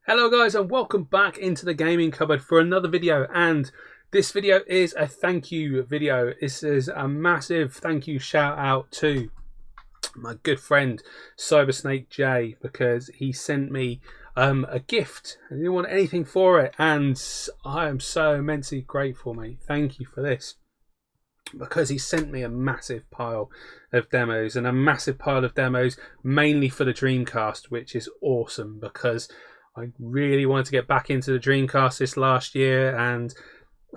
Hello guys, and welcome back into the gaming cupboard for another video. And this video is a thank you video. This is a massive thank you shout out to my good friend Cybersnake J, because he sent me a gift and he didn't want anything for it, and I am so immensely grateful, mate. Thank you for this, because he sent me a massive pile of demos, and a massive pile of demos mainly for the Dreamcast, which is awesome because I really wanted to get back into the Dreamcast this last year and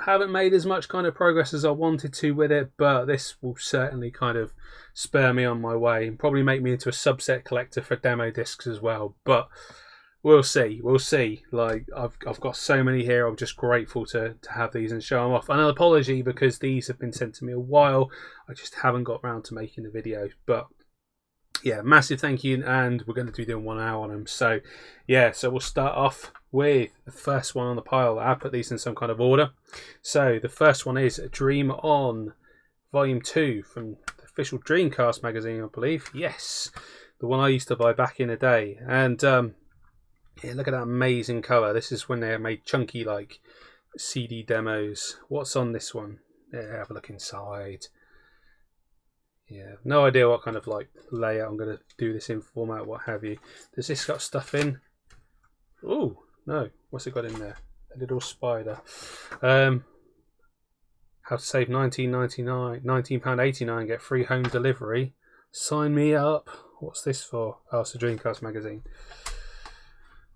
haven't made as much kind of progress as I wanted to with it, but this will certainly kind of spur me on my way and probably make me into a subset collector for demo discs as well. But we'll see. Like, I've got so many here. I'm just grateful to have these and show them off. And an apology because these have been sent to me a while. I just haven't got around to making the video, but yeah, massive thank you, and we're going to be doing 1 hour on them. So yeah, so we'll start off with the first one on the pile. I put these in some kind of order. So the first one is Dream On Volume 2 from the official Dreamcast magazine, I believe. Yes, the one I used to buy back in the day. And yeah, look at that amazing cover. This is when they made chunky like CD demos. What's on this one? Yeah, have a look inside. Yeah, no idea what kind of like layout I'm going to do this in, format, what have you. Does this got stuff in? Oh, no. What's it got in there? A little spider. How to save £19.89, get free home delivery. Sign me up. What's this for? Oh, it's a Dreamcast magazine.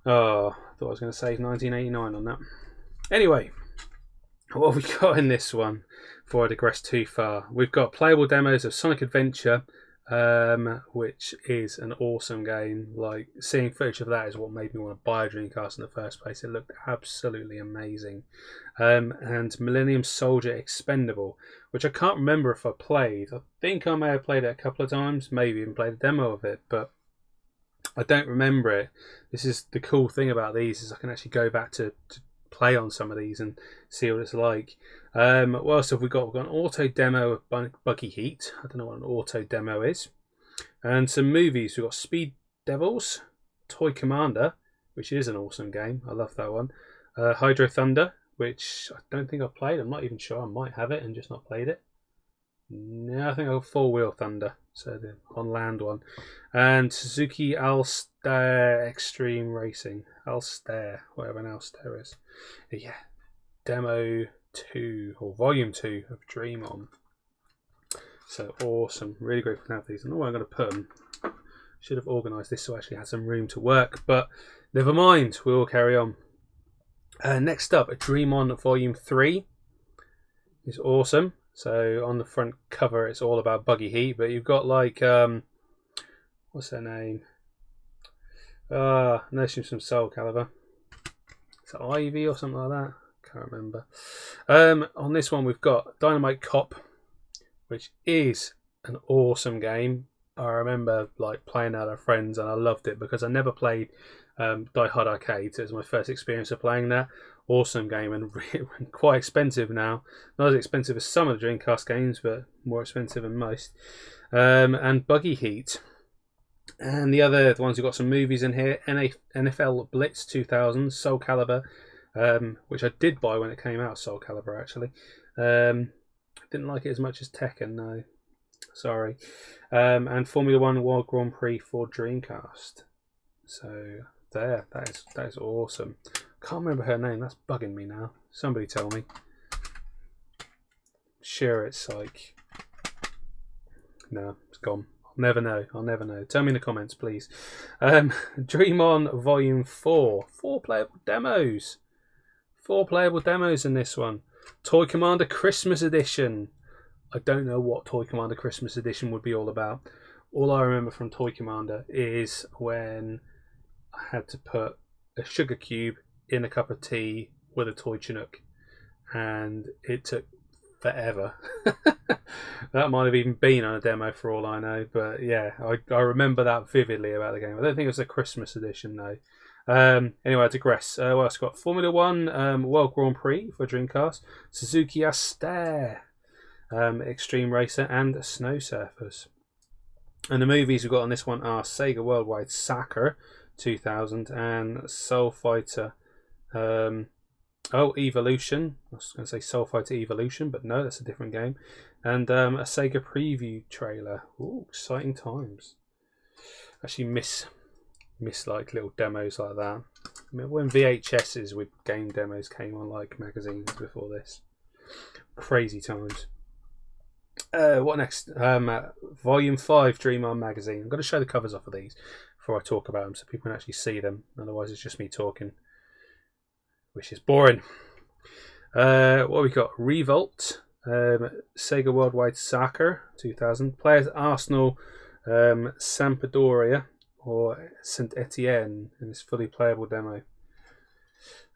Oh, I thought I was going to save £19.89 on that. Anyway, what have we got in this one? Before I digress too far, we've got playable demos of Sonic Adventure, which is an awesome game. Like, seeing footage of that is what made me want to buy a Dreamcast in the first place. It looked absolutely amazing. And Millennium Soldier Expendable, which I can't remember if I played. I think I may have played it a couple of times, maybe even played a demo of it, but I don't remember it. This is the cool thing about these, is I can actually go back to play on some of these and see what it's like. What else have we got? We've got an auto demo of Buggy Heat. I don't know what an auto demo is. And some movies. We've got Speed Devils, Toy Commander, which is an awesome game. I love that one. Hydro Thunder, which I don't think I've played. I'm not even sure. I might have it and just not played it. No, I think I've got Four Wheel Thunder, so the on land one. And Suzuki Alster Extreme Racing. Alster, whatever an Alster is. Yeah, Demo 2 or Volume 2 of Dream On. So awesome. Really grateful to have these. I don't know where I'm going to put them. Should have organised this so I actually had some room to work, but never mind. We'll carry on. Next up, Dream On Volume 3 is awesome. So on the front cover, it's all about Buggy Heat, but you've got like, what's her name? No, she's from Soul Calibur. Is it Ivy or something like that? Can't remember. On this one, we've got Dynamite Cop, which is an awesome game. I remember like playing that with friends, and I loved it because I never played Die Hard Arcade. So it was my first experience of playing that. Awesome game, and quite expensive now. Not as expensive as some of the Dreamcast games, but more expensive than most. And Buggy Heat. And the ones who've got some movies in here: NFL Blitz 2000, Soul Calibur, which I did buy when it came out. Soul Calibur, actually. Didn't like it as much as Tekken, no. Sorry. And Formula 1 World Grand Prix for Dreamcast. So there, that is awesome. Can't remember her name. That's bugging me now. Somebody tell me. Sure, it's like, no, it's gone. I'll never know. Tell me in the comments, please. Dream On Volume 4. 4 playable demos. 4 playable demos in this one. Toy Commander Christmas Edition. I don't know what Toy Commander Christmas Edition would be all about. All I remember from Toy Commander is when I had to put a sugar cube in a cup of tea with a toy Chinook, and it took forever. That might have even been on a demo for all I know, but yeah, I remember that vividly about the game. I don't think it was a Christmas edition though. Anyway, I digress. What else got? Formula 1 World Grand Prix for Dreamcast, Suzuki Aster, Extreme Racer, and Snow Surfers. And the movies we've got on this one are Sega Worldwide Soccer 2000, and Soul Fighter. Oh, Evolution. I was going to say Soul Fighter Evolution, but no, that's a different game. And a Sega preview trailer. Ooh, exciting times. Actually miss like little demos like that. I mean, when VHSs with game demos came on like magazines before this. Crazy times. What next? Volume 5 Dream On magazine. I'm going to show the covers off of these before I talk about them so people can actually see them. Otherwise it's just me talking, which is boring. What we got? Revolt, Sega Worldwide Soccer 2000, players Arsenal, Sampdoria or Saint Etienne in this fully playable demo.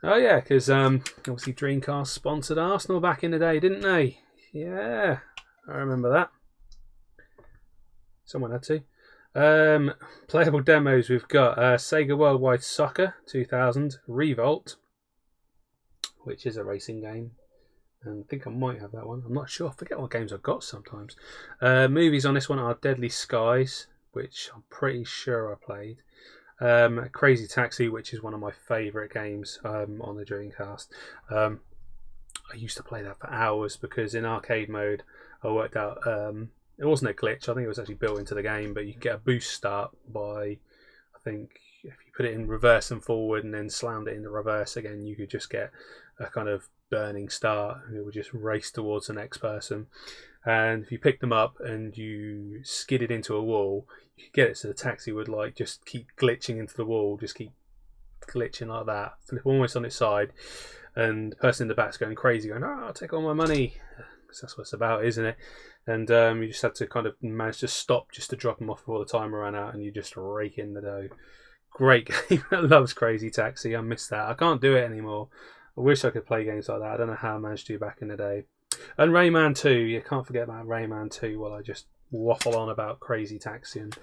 Oh yeah, because obviously Dreamcast sponsored Arsenal back in the day, didn't they? Yeah, I remember that. Someone had to. Playable demos, we've got Sega Worldwide Soccer 2000, Revolt, which is a racing game. And I think I might have that one. I'm not sure. I forget what games I've got sometimes. Movies on this one are Deadly Skies, which I'm pretty sure I played. Crazy Taxi, which is one of my favourite games on the Dreamcast. I used to play that for hours because in arcade mode I worked out it wasn't a glitch. I think it was actually built into the game, but you can get a boost start by, I think if you put it in reverse and forward and then slammed it into reverse again, you could just get a kind of burning start and it would just race towards the next person. And if you picked them up and you skidded into a wall, you could get it so the taxi would like just keep glitching into the wall, just keep glitching like that, flip almost on its side, and the person in the back's going crazy, going, "Oh, I'll take all my money." That's what it's about, isn't it? And you just had to kind of manage to stop just to drop them off before the timer ran out, and you just rake in the dough. Great game. I loves Crazy Taxi. I miss that. I can't do it anymore. I wish I could play games like that. I don't know how I managed to back in the day. And Rayman 2. You can't forget about Rayman 2 while I just waffle on about Crazy Taxi and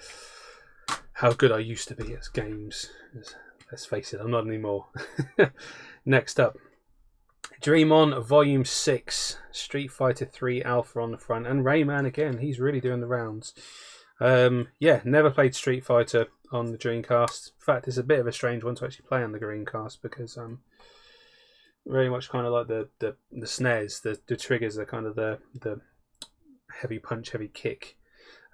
how good I used to be at games. Let's face it, I'm not anymore. Next up, Dream On Volume 6, Street Fighter 3 Alpha on the front, and Rayman again. He's really doing the rounds. Yeah, never played Street Fighter on the Dreamcast. In fact, it's a bit of a strange one to actually play on the Dreamcast because very much kind of like the snares, the triggers are kind of the heavy punch, heavy kick.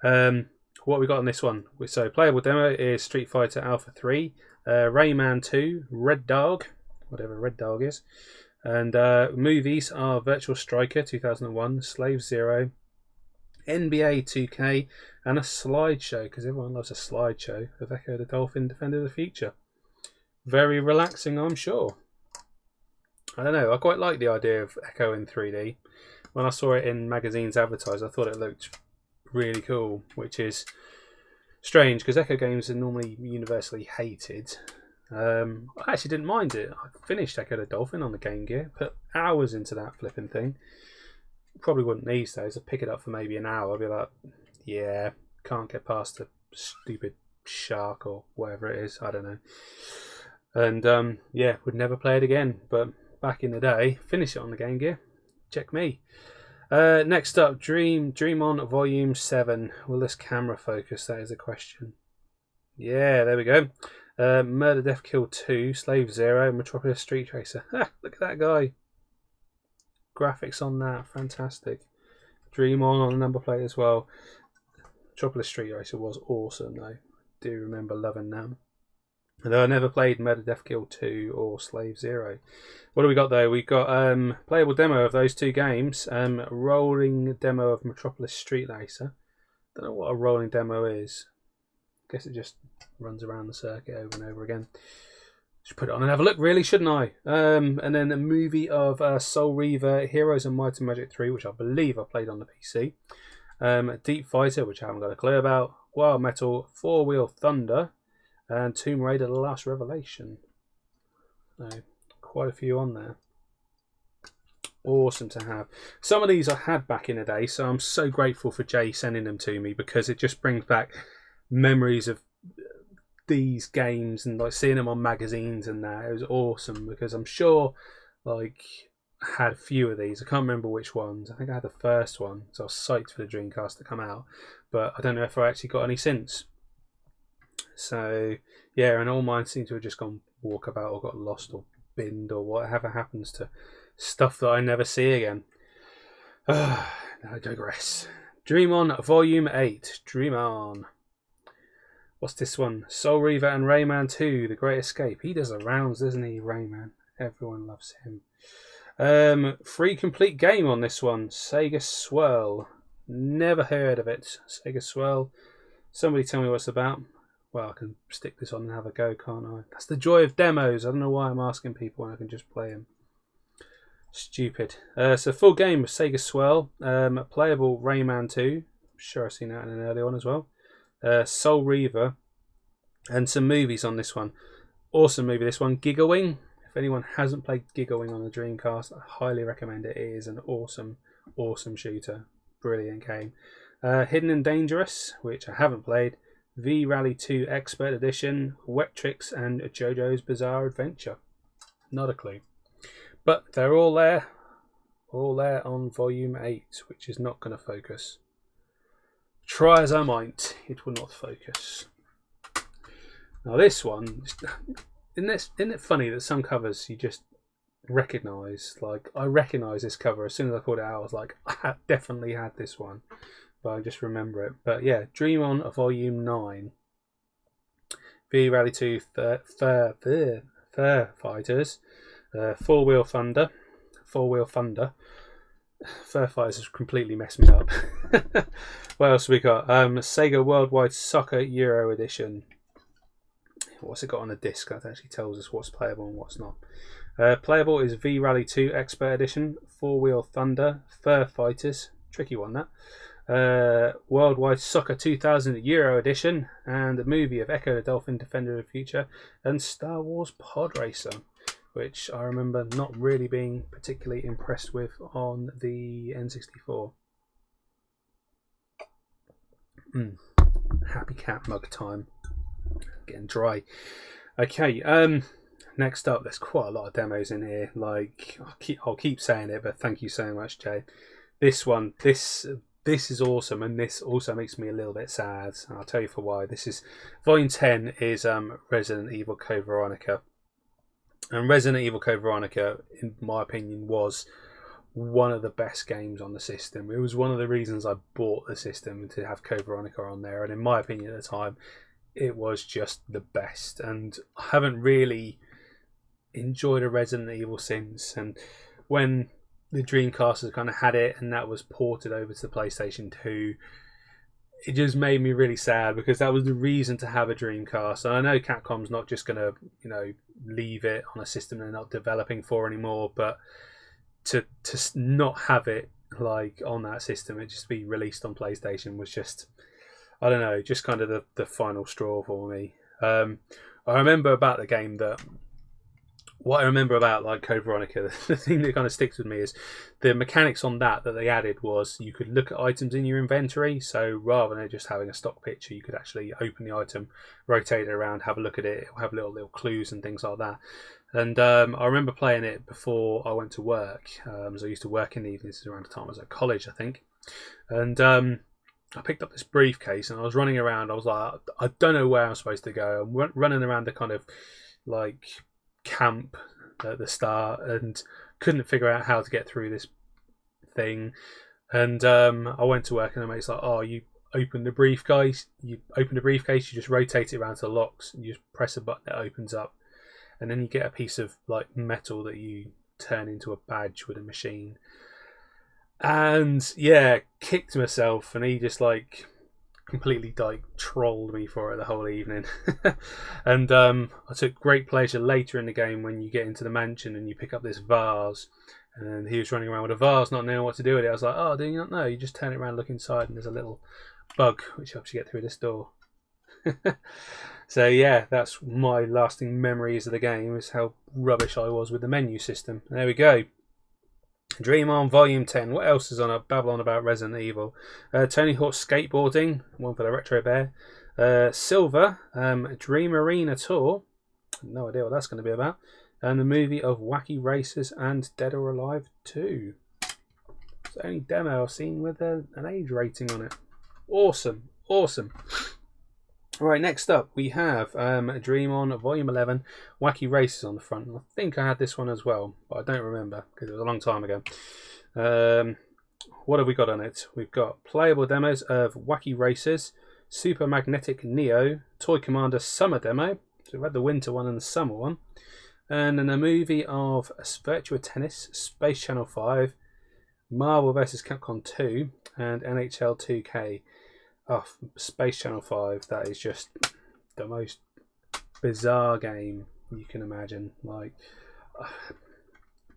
What we got on this one? So playable demo is Street Fighter Alpha 3, Rayman 2, Red Dog, whatever Red Dog is. And movies are Virtual Striker 2001, Slave Zero, NBA 2K, and a slideshow, because everyone loves a slideshow of Echo the Dolphin Defender of the Future. Very relaxing, I'm sure. I don't know, I quite like the idea of Echo in 3D. When I saw it in magazines advertised, I thought it looked really cool, which is strange because Echo games are normally universally hated. I actually didn't mind it. I finished Echo the Dolphin on the Game Gear, put hours into that flipping thing. Probably wouldn't these days. I'd pick it up for maybe an hour. I'd be like, yeah, can't get past the stupid shark or whatever it is. I don't know. And yeah, would never play it again. But back in the day, finish it on the Game Gear. Check me. Next up, Dream On Volume 7. Will this camera focus? That is a question. Yeah, there we go. Murder, Death, Kill 2, Slave Zero, Metropolis Street Racer. Look at that guy. Graphics on that, fantastic. Dream On the number plate as well. Metropolis Street Racer was awesome though. I do remember loving them. Although I never played Murder, Death, Kill 2 or Slave Zero. What do we got though? We've got playable demo of those two games. Rolling demo of Metropolis Street Racer. Don't know what a rolling demo is. Guess it just runs around the circuit over and over again. Should put it on and have a look, really, shouldn't I? And then a movie of Soul Reaver, Heroes and Might and Magic 3, which I believe I played on the PC. Deep Fighter, which I haven't got a clue about. Wild Metal, Four Wheel Thunder, and Tomb Raider: The Last Revelation. Quite a few on there. Awesome to have. Some of these I had back in the day, so I'm so grateful for Jay sending them to me because it just brings back memories of these games and like seeing them on magazines and that. It was awesome because I'm sure like I had a few of these. I can't remember which ones. I think I had the first one, so I was psyched for the Dreamcast to come out, but I don't know if I actually got any since. So yeah, and all mine seem to have just gone walkabout or got lost or binned or whatever happens to stuff that I never see again. I digress. Dream On Volume 8. Dream On. What's this one? Soul Reaver and Rayman 2, The Great Escape. He does the rounds, doesn't he, Rayman? Everyone loves him. Free complete game on this one. Sega Swirl. Never heard of it. Sega Swirl. Somebody tell me what it's about. Well, I can stick this on and have a go, can't I? That's the joy of demos. I don't know why I'm asking people when I can just play them. Stupid. So full game of Sega Swirl. Playable Rayman 2. I'm sure I've seen that in an early one as well. Soul Reaver. And some movies on this one. Awesome movie, this one. Gigawing. If anyone hasn't played Gigawing on the Dreamcast, I highly recommend it. It is an awesome, awesome shooter. Brilliant game. Hidden and Dangerous, which I haven't played. V-Rally 2 Expert Edition, Wet Tricks, and JoJo's Bizarre Adventure. Not a clue. But they're all there on Volume 8, which is not going to focus. Try as I might, it will not focus. Now this one, isn't it funny that some covers you just recognise? Like, I recognise this cover as soon as I pulled it out. I was like, I definitely had this one. But I just remember it. But yeah, Dream On Volume 9. V-Rally 2 Fur Fighters. Four-Wheel Thunder. Fur Fighters has completely messed me up. What else we got? Sega Worldwide Soccer Euro Edition. What's it got on the disc? That actually tells us what's playable and what's not. Playable is V-Rally 2 Expert Edition. Four-Wheel Thunder. Fur Fighters. Tricky one, that. Worldwide Soccer 2000 Euro Edition, and the movie of Echo the Dolphin, Defender of the Future, and Star Wars Pod Racer, which I remember not really being particularly impressed with on the N64. Happy cat mug time. Getting dry. Okay, next up, there's quite a lot of demos in here. Like, I'll keep saying it, but thank you so much, Jay. This one, this is awesome, and this also makes me a little bit sad. I'll tell you for why. This is Volume 10 is Resident Evil Code Veronica, and Resident Evil Code Veronica, in my opinion, was one of the best games on the system. It was one of the reasons I bought the system, to have Code Veronica on there, and in my opinion at the time, it was just the best. And I haven't really enjoyed a Resident Evil since. And when the Dreamcast has kind of had it, and that was ported over to the PlayStation 2, it just made me really sad, because that was the reason to have a Dreamcast. And I know Capcom's not just going to, leave it on a system they're not developing for anymore, but to not have it like on that system, it just be released on PlayStation, was just, I don't know, just kind of the final straw for me. I remember about the game that, what I remember about like Code Veronica, the thing that kind of sticks with me is the mechanics on that they added was you could look at items in your inventory. So rather than just having a stock picture, you could actually open the item, rotate it around, have a look at it. It'll have little clues and things like that. And I remember playing it before I went to work. So I used to work in the evenings around the time I was at college, I think. And I picked up this briefcase and I was running around. I was like, I don't know where I'm supposed to go. I'm running around the kind of like camp at the start and couldn't figure out how to get through this thing. And I went to work and the mate's like, oh, you open the briefcase, you just rotate it around to the locks and you just press a button, it opens up, and then you get a piece of like metal that you turn into a badge with a machine. And yeah, kicked myself, and he just like completely like trolled me for it the whole evening. And I took great pleasure later in the game when you get into the mansion and you pick up this vase, and he was running around with a vase not knowing what to do with it. I was like, oh, do you not know? You just turn it around, look inside, and there's a little bug which helps you get through this door. So yeah, that's my lasting memories of the game, is how rubbish I was with the menu system. There we go. Dream On Volume 10. What else is on a Babylon about Resident Evil? Tony Hawk's Skateboarding, one for the Retro Bear. Silver, Dream Arena Tour. No idea what that's going to be about. And the movie of Wacky Racers and Dead or Alive 2. It's the only demo I've seen with an age rating on it. Awesome, awesome. Right, next up we have Dream On Volume 11, Wacky Races on the front. I think I had this one as well, but I don't remember because it was a long time ago. What have we got on it? We've got playable demos of Wacky Races, Super Magnetic Neo, Toy Commander Summer Demo. So we've had the winter one and the summer one. And then a movie of Virtua Tennis, Space Channel 5, Marvel vs. Capcom 2, and NHL 2K. Oh, Space Channel 5, that is just the most bizarre game you can imagine. Like,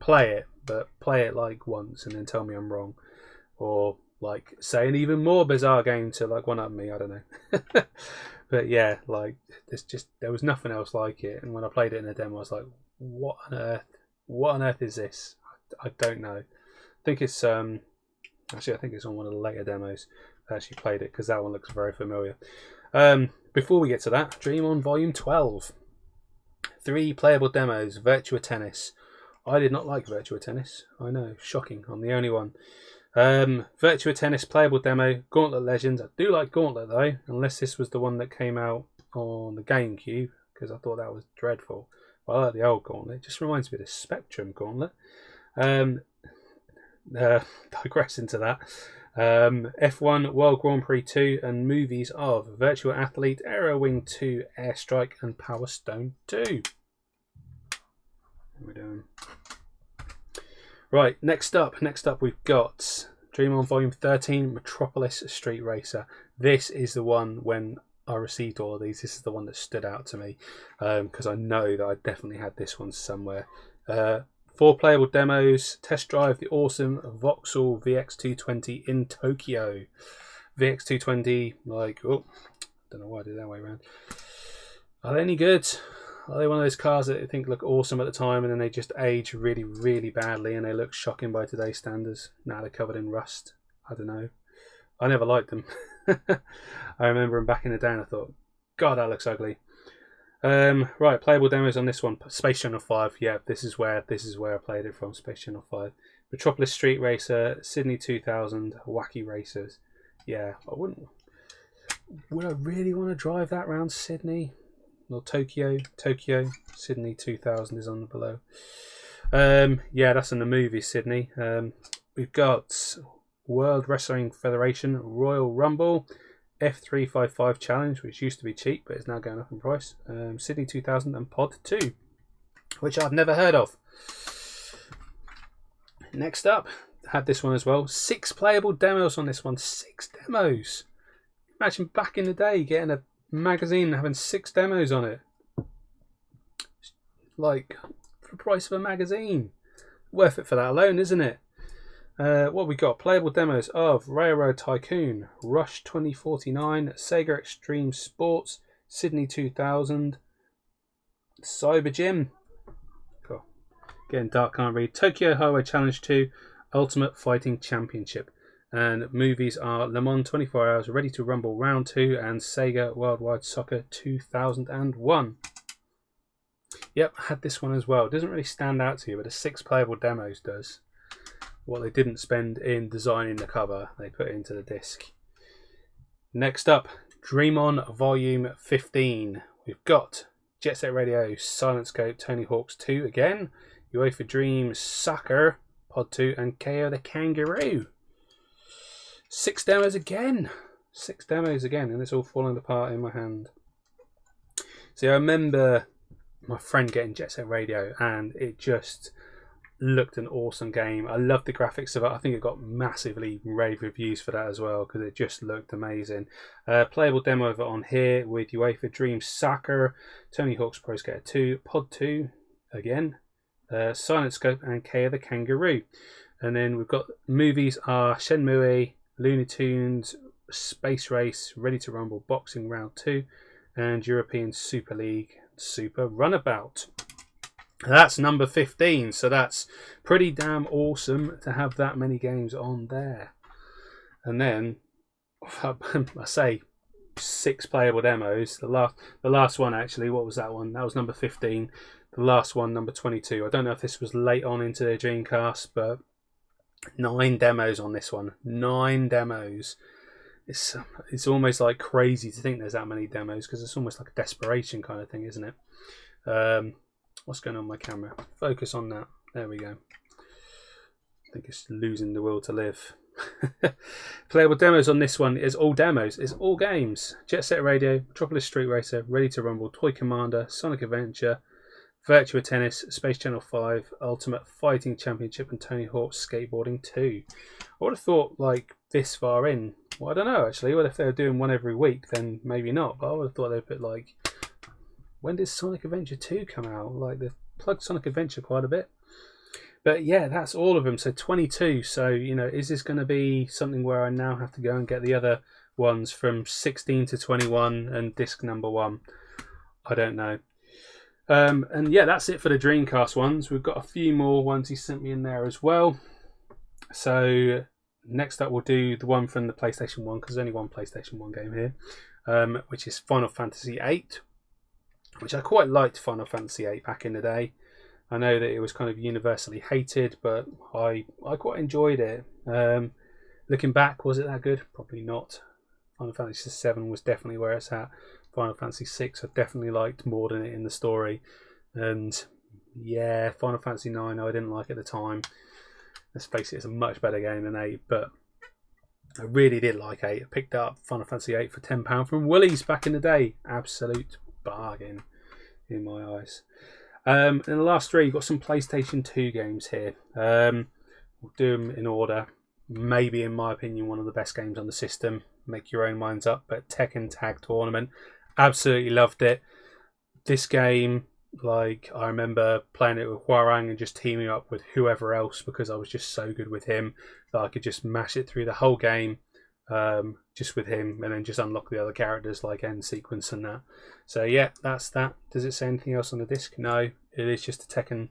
play it, but play it like once and then tell me I'm wrong. Or like say an even more bizarre game to like one up me, I don't know. But yeah, like there was nothing else like it. And when I played it in a demo I was like, what on earth is this? I don't know. I think it's actually I think it's on one of the later demos I actually played it, because that one looks very familiar. Before we get to that, Dream On Volume 12. 3 playable demos, Virtua Tennis. I did not like Virtua Tennis. I know, shocking. I'm the only one. Virtua Tennis playable demo, Gauntlet Legends. I do like Gauntlet though, unless this was the one that came out on the GameCube, because I thought that was dreadful. But I like the old Gauntlet. It just reminds me of the Spectrum Gauntlet. Digress into that. F1 World Grand Prix 2 and movies of Virtua Athlete, Aero Wing 2, Airstrike and Power Stone 2. What are we doing? Right, next up we've got Dream On Volume 13, Metropolis Street Racer. This is the one, when I received all of these, this is the one that stood out to me, because I know that I definitely had this one somewhere. 4 playable demos, test drive the awesome Vauxhall VX220 in Tokyo. VX220, like, oh, don't know why I did it that way around. Are they any good? Are they one of those cars that I think look awesome at the time and then they just age really, really badly and they look shocking by today's standards? Now they're covered in rust. I don't know. I never liked them. I remember them back in the day and I thought, God, that looks ugly. Right, playable demos on this one. Space Channel 5. Yeah, this is where I played it from. Space Channel 5. Metropolis Street Racer, Sydney 2000, Wacky Racers. Yeah, would I really want to drive that around Sydney? Or Tokyo, Sydney 2000 is on the below. Yeah, that's in the movie, Sydney. We've got World Wrestling Federation Royal Rumble, F355 Challenge, which used to be cheap but is now going up in price. Sydney 2000 and Pod 2, which I've never heard of. Next up, had this one as well. 6 playable demos on this one. 6 demos. Imagine back in the day getting a magazine and having 6 demos on it. Like, for the price of a magazine. Worth it for that alone, isn't it? What we got? Playable demos of Railroad Tycoon, Rush 2049, Sega Extreme Sports, Sydney 2000, Cyber Gym. Cool. Getting dark, can't read. Tokyo Highway Challenge 2, Ultimate Fighting Championship. And movies are Le Mans 24 Hours, Ready to Rumble Round 2, and Sega Worldwide Soccer 2001. Yep, I had this one as well. It doesn't really stand out to you, but the 6 playable demos does. What they didn't spend in designing the cover, they put into the disc. Next up, Dream On Volume 15. We've got Jet Set Radio, Silent Scope, Tony Hawk's 2 again, UEFA Dreams Soccer, Pod 2, and KO the Kangaroo. 6 demos again. 6 demos again, and it's all falling apart in my hand. See, I remember my friend getting Jet Set Radio, and it just looked an awesome game. I loved the graphics of it. I think it got massively rave reviews for that as well, because it just looked amazing. Playable demo of it on here with UEFA Dreams Soccer, Tony Hawk's Pro Skater 2, Pod 2 again, Silent Scope, and KO the Kangaroo. And then we've got movies are Shenmue, Looney Tunes, Space Race, Ready to Rumble, Boxing Round 2, and European Super League Super Runabout. That's number 15, so that's pretty damn awesome to have that many games on there. And then, I say 6 playable demos. The last one, actually, what was that one? That was number 15. The last one, number 22. I don't know if this was late on into the Dreamcast, but 9 demos on this one. 9 demos. it's almost like crazy to think there's that many demos, because it's almost like a desperation kind of thing, isn't it? What's going on with my camera? Focus on that. There we go. I think it's losing the will to live. Playable demos on this one is all demos. It's all games. Jet Set Radio, Metropolis Street Racer, Ready to Rumble, Toy Commander, Sonic Adventure, Virtua Tennis, Space Channel 5, Ultimate Fighting Championship, and Tony Hawk's Skateboarding 2. I would have thought, like, this far in, well, I don't know actually, well, if they were doing one every week, then maybe not, but I would have thought they'd put, like, when did Sonic Adventure 2 come out? Like, they've plugged Sonic Adventure quite a bit. But yeah, that's all of them. So 22. So, you know, is this going to be something where I now have to go and get the other ones from 16 to 21 and disc number 1? I don't know. And yeah, that's it for the Dreamcast ones. We've got a few more ones he sent me in there as well. So next up, we'll do the one from the PlayStation 1, because there's only one PlayStation 1 game here, which is Final Fantasy VIII, which I quite liked Final Fantasy VIII back in the day. I know that it was kind of universally hated, but I quite enjoyed it. Looking back, was it that good? Probably not. Final Fantasy VII was definitely where it's at. Final Fantasy VI I definitely liked more than it in the story. And yeah, Final Fantasy IX I didn't like at the time. Let's face it, it's a much better game than 8, but I really did like 8. I picked up Final Fantasy VIII for £10 from Woolies back in the day. Absolute bargain in my eyes. And the last 3, you've got some PlayStation 2 games here. We'll do them in order. Maybe, in my opinion, one of the best games on the system. Make your own minds up. But Tekken Tag Tournament, absolutely loved it. This game, like, I remember playing it with Hwarang and just teaming up with whoever else, because I was just so good with him that I could just mash it through the whole game. Just with him, and then just unlock the other characters like end sequence and that. So yeah, that's that. Does it say anything else on the disc? No, it is just a Tekken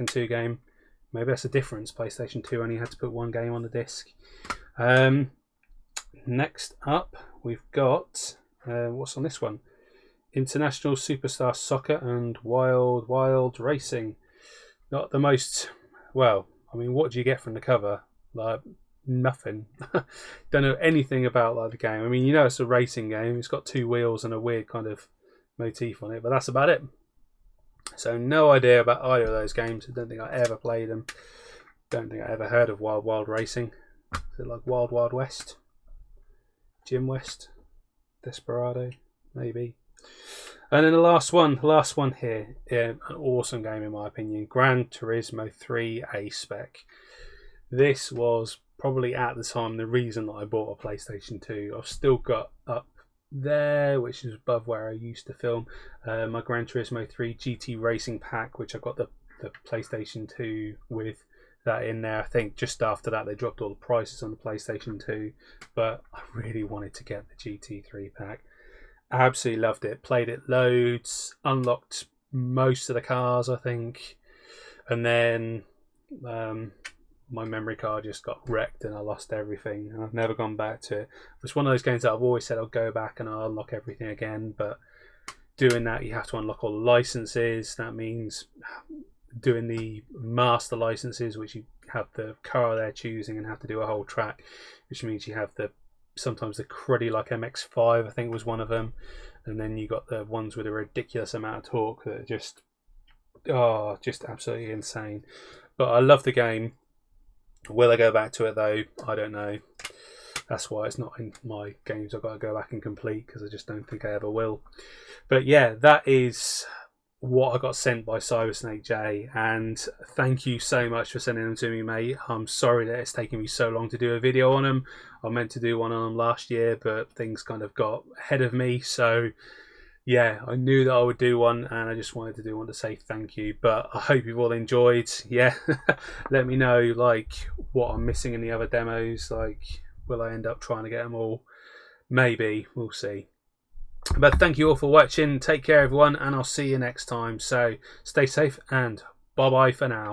2 game. Maybe that's a difference. PlayStation 2 only had to put one game on the disc. Next up, we've got what's on this one? International Superstar Soccer and Wild Wild Racing. Not the most, well, I mean, what do you get from the cover? Like, nothing. Don't know anything about like the game. I mean, you know, it's a racing game. It's got 2 wheels and a weird kind of motif on it, but that's about it. So no idea about either of those games. I don't think I ever played them. Don't think I ever heard of Wild Wild Racing. Is it like Wild Wild West? Jim West? Desperado? Maybe. And then the last one here, yeah, an awesome game in my opinion. Gran Turismo 3 A-Spec. This was probably at the time the reason that I bought a PlayStation 2. I've still got up there, which is above where I used to film, my Gran Turismo 3 GT Racing Pack, which I got the PlayStation 2 with that in there. I think just after that they dropped all the prices on the PlayStation 2, but I really wanted to get the GT3 pack. Absolutely loved it. Played it loads, unlocked most of the cars I think, and then my memory card just got wrecked and I lost everything, and I've never gone back to it. It's one of those games that I've always said I'll go back and I'll unlock everything again, but doing that you have to unlock all the licenses. That means doing the master licenses, which you have the car they're choosing and have to do a whole track, which means you have sometimes the cruddy like MX-5 I think was one of them, and then you got the ones with a ridiculous amount of torque that are just absolutely insane. But I love the game. Will I go back to it though? I don't know. That's why it's not in my games I've got to go back and complete, because I just don't think I ever will. But yeah, that is what I got sent by Cybersnake J, and thank you so much for sending them to me, mate. I'm sorry that it's taken me so long to do a video on them. I meant to do one on them last year, but things kind of got ahead of me. So yeah, I knew that I would do one, and I just wanted to do one to say thank you. But I hope you've all enjoyed. Yeah, let me know like what I'm missing in the other demos. Like, will I end up trying to get them all? Maybe, we'll see. But thank you all for watching. Take care everyone, and I'll see you next time. So stay safe and bye bye for now.